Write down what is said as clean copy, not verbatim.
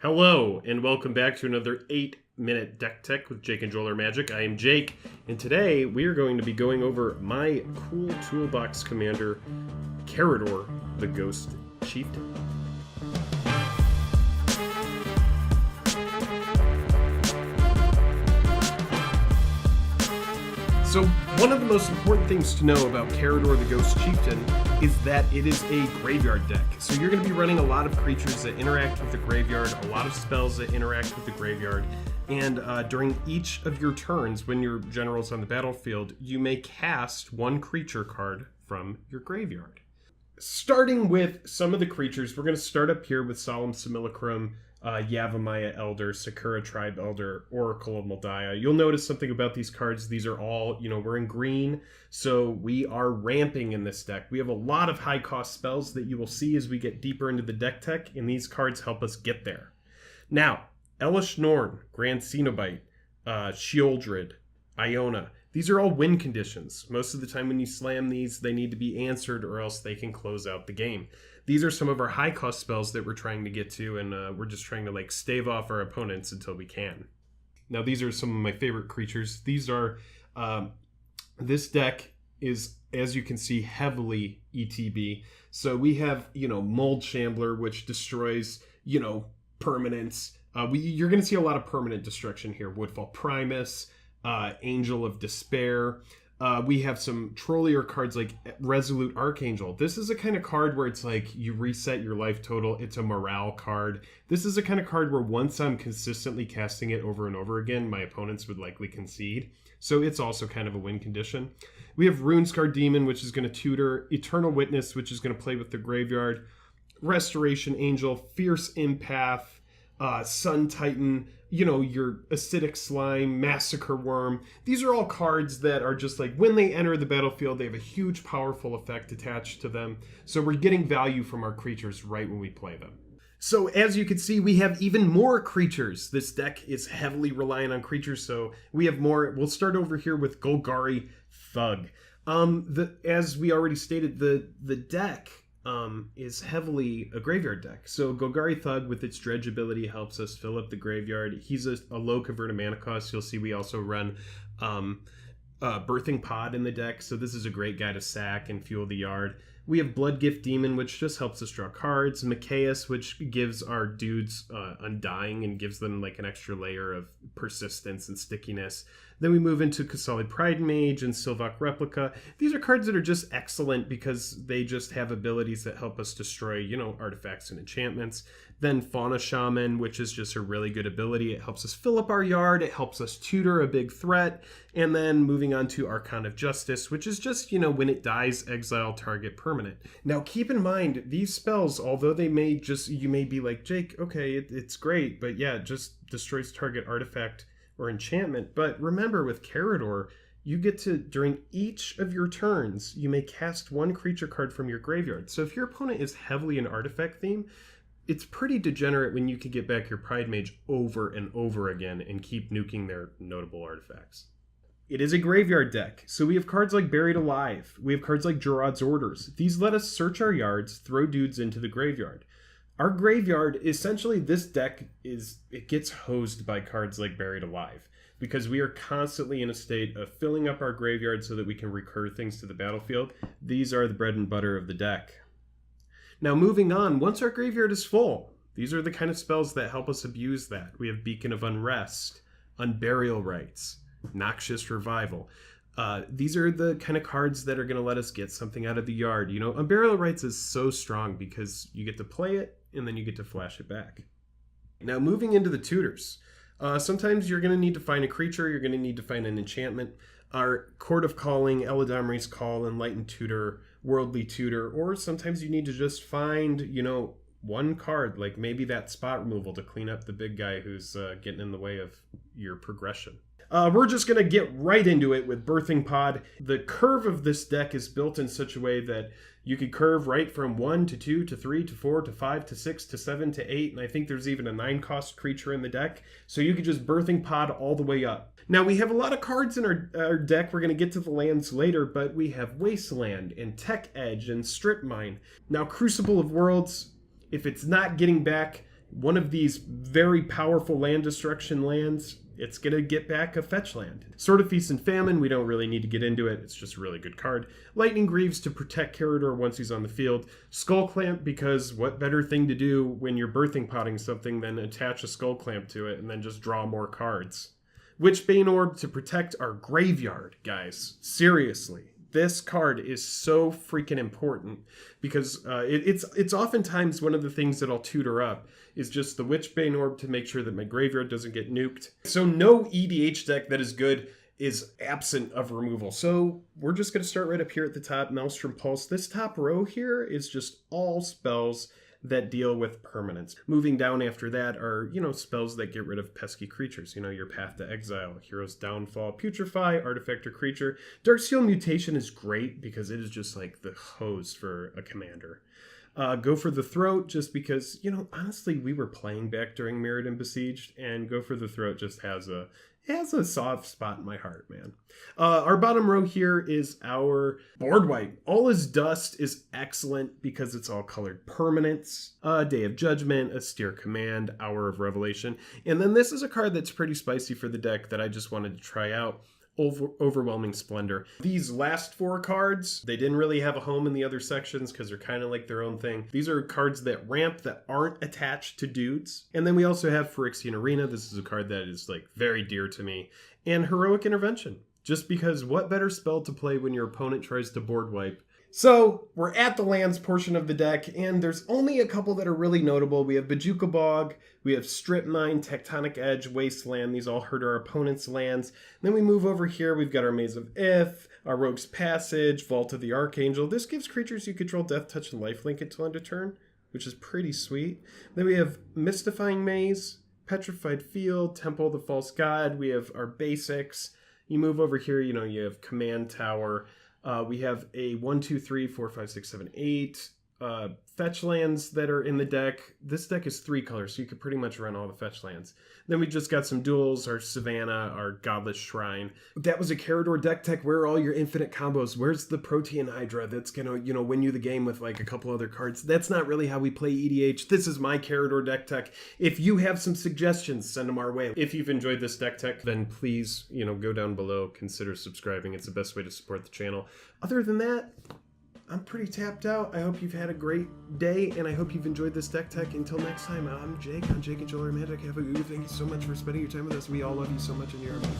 Hello, and welcome back to another 8-minute deck tech with Jake and Joel are Magic. I am Jake, and today we are going to be going over my cool toolbox commander, Karador, the Ghost Chieftain. So, one of the most important things to know about Karador, the Ghost Chieftain, is that it is a graveyard deck. So you're going to be running a lot of creatures that interact with the graveyard, a lot of spells that interact with the graveyard, and during each of your turns, when your general's on the battlefield, you may cast one creature card from your graveyard. Starting with some of the creatures, we're going to start up here with Solemn Simulacrum, Yavimaya Elder, Sakura Tribe Elder, Oracle of Moldiah. You'll notice something about these cards. These are all, we're in green, so we are ramping in this deck. We have a lot of high-cost spells that you will see as we get deeper into the deck tech, and these cards help us get there. Now, Elesh Norn, Grand Cenobite, Sheoldred, Iona. These are all win conditions. Most of the time when you slam these, they need to be answered or else they can close out the game. These are some of our high-cost spells that we're trying to get to, and we're just trying to stave off our opponents until we can. Now, these are some of my favorite creatures. These are, this deck is, as you can see, heavily ETB. So we have, Mold Shambler, which destroys, permanents. You're going to see a lot of permanent destruction here. Woodfall Primus, Angel of Despair. We have some trollier cards like Resolute Archangel. This is a kind of card where it's like you reset your life total. It's a morale card. This is a kind of card where once I'm consistently casting it over and over again, my opponents would likely concede. So it's also kind of a win condition. We have Runescar Demon, which is going to tutor. Eternal Witness, which is going to play with the graveyard. Restoration Angel, Fierce Empath, Sun Titan, your Acidic Slime, Massacre Worm. These are all cards that are just when they enter the battlefield, they have a huge powerful effect attached to them. So we're getting value from our creatures right when we play them. So as you can see, we have even more creatures. This deck is heavily reliant on creatures, so we have more. We'll start over here with Golgari Thug. As we already stated, the deck is heavily a graveyard deck. So Golgari Thug with its dredge ability helps us fill up the graveyard. He's a low converted mana cost. You'll see we also run Birthing Pod in the deck. So this is a great guy to sack and fuel the yard. We have Bloodgift Demon, which just helps us draw cards. Machias, which gives our dudes Undying and gives them an extra layer of persistence and stickiness. Then we move into Kasali Pride Mage and Sylvok Replica. These are cards that are just excellent because they just have abilities that help us destroy, artifacts and enchantments. Then Fauna Shaman, which is just a really good ability. It helps us fill up our yard. It helps us tutor a big threat. And then moving on to Archon of Justice, which is just, when it dies, exile target permanent. Now, keep in mind, these spells, although they may you may be like, Jake, okay, it's great, but yeah, it just destroys target artifact or enchantment. But remember, with Karador, you get to, during each of your turns, you may cast one creature card from your graveyard. So if your opponent is heavily an artifact theme, it's pretty degenerate when you can get back your Pride Mage over and over again and keep nuking their notable artifacts. It is a graveyard deck, so we have cards like Buried Alive. We have cards like Gerard's Orders. These let us search our yards, throw dudes into the graveyard. Our graveyard, essentially this deck it gets hosed by cards like Buried Alive because we are constantly in a state of filling up our graveyard so that we can recur things to the battlefield. These are the bread and butter of the deck. Now moving on, once our graveyard is full, these are the kind of spells that help us abuse that. We have Beacon of Unrest, Unburial Rites, Noxious Revival. These are the kind of cards that are going to let us get something out of the yard. Unburial Rites is so strong because you get to play it and then you get to flash it back. Now moving into the tutors. Sometimes you're going to need to find a creature, you're going to need to find an enchantment. Our Court of Calling, Eladamri's Call, Enlightened Tutor, Worldly Tutor, or sometimes you need to just find, one card, like maybe that spot removal to clean up the big guy who's getting in the way of your progression. We're just going to get right into it with Birthing Pod. The curve of this deck is built in such a way that you could curve right from 1 to 2 to 3 to 4 to 5 to 6 to 7 to 8, and I think there's even a 9-cost creature in the deck. So you could just Birthing Pod all the way up. Now, we have a lot of cards in our deck. We're going to get to the lands later, but we have Wasteland and Tech Edge and Strip Mine. Now, Crucible of Worlds, if it's not getting back one of these very powerful land destruction lands, it's going to get back a fetch land. Sword of Feast and Famine, we don't really need to get into it. It's just a really good card. Lightning Greaves to protect Karador once he's on the field. Skull Clamp, because what better thing to do when you're birthing potting something than attach a Skull Clamp to it and then just draw more cards. Witchbane Orb to protect our graveyard, guys. Seriously. This card is so freaking important because it's oftentimes one of the things that I'll tutor up is just the Witchbane Orb to make sure that my graveyard doesn't get nuked. So no EDH deck that is good is absent of removal. So we're just going to start right up here at the top, Maelstrom Pulse. This top row here is just all spells that deal with permanence. Moving down after that are, spells that get rid of pesky creatures. Your Path to Exile, Hero's Downfall, Putrefy, Artifact or Creature. Darksteel Mutation is great because it is just like the hose for a commander. Go for the Throat, just because, honestly, we were playing back during Mirrored and Besieged, and Go for the Throat just has a soft spot in my heart, man. Our bottom row here is our board wipe. All Is Dust is excellent because it's all colored permanents. Day of Judgment, Austere Command, Hour of Revelation. And then this is a card that's pretty spicy for the deck that I just wanted to try out. Overwhelming Splendor. These last 4 cards, they didn't really have a home in the other sections because they're kind of like their own thing. These are cards that ramp that aren't attached to dudes. And then we also have Phyrexian Arena. This is a card that is like very dear to me. And Heroic Intervention. Just because what better spell to play when your opponent tries to board wipe? So we're at the lands portion of the deck, and there's only a couple that are really notable. We have Bojuka Bog, we have Strip Mine, Tectonic Edge, Wasteland. These all hurt our opponent's lands. And then we move over here, we've got our Maze of Ith, our Rogue's Passage, Vault of the Archangel. This gives creatures you control Death Touch and Lifelink until end of turn, which is pretty sweet. Then we have Mystifying Maze, Petrified Field, Temple of the False God. We have our basics. You move over here, you have Command Tower. We have a 1, 2, 3, 4, 5, 6, 7, 8 fetch lands that are in the deck. This deck is 3 colors, so you could pretty much run all the fetch lands. Then we just got some duels, our Savannah, our Godless Shrine. That was a Karador deck tech. Where are all your infinite combos? Where's the Protean Hydra that's gonna, win you the game with like a couple other cards? That's not really how we play EDH. This is my Karador deck tech. If you have some suggestions, send them our way. If you've enjoyed this deck tech, then please, go down below, consider subscribing. It's the best way to support the channel. Other than that, I'm pretty tapped out. I hope you've had a great day, and I hope you've enjoyed this deck tech. Until next time, I'm Jake. I'm Jake and Joel Magic. Have a good. Thank you so much for spending your time with us. We all love you so much, and you're amazing.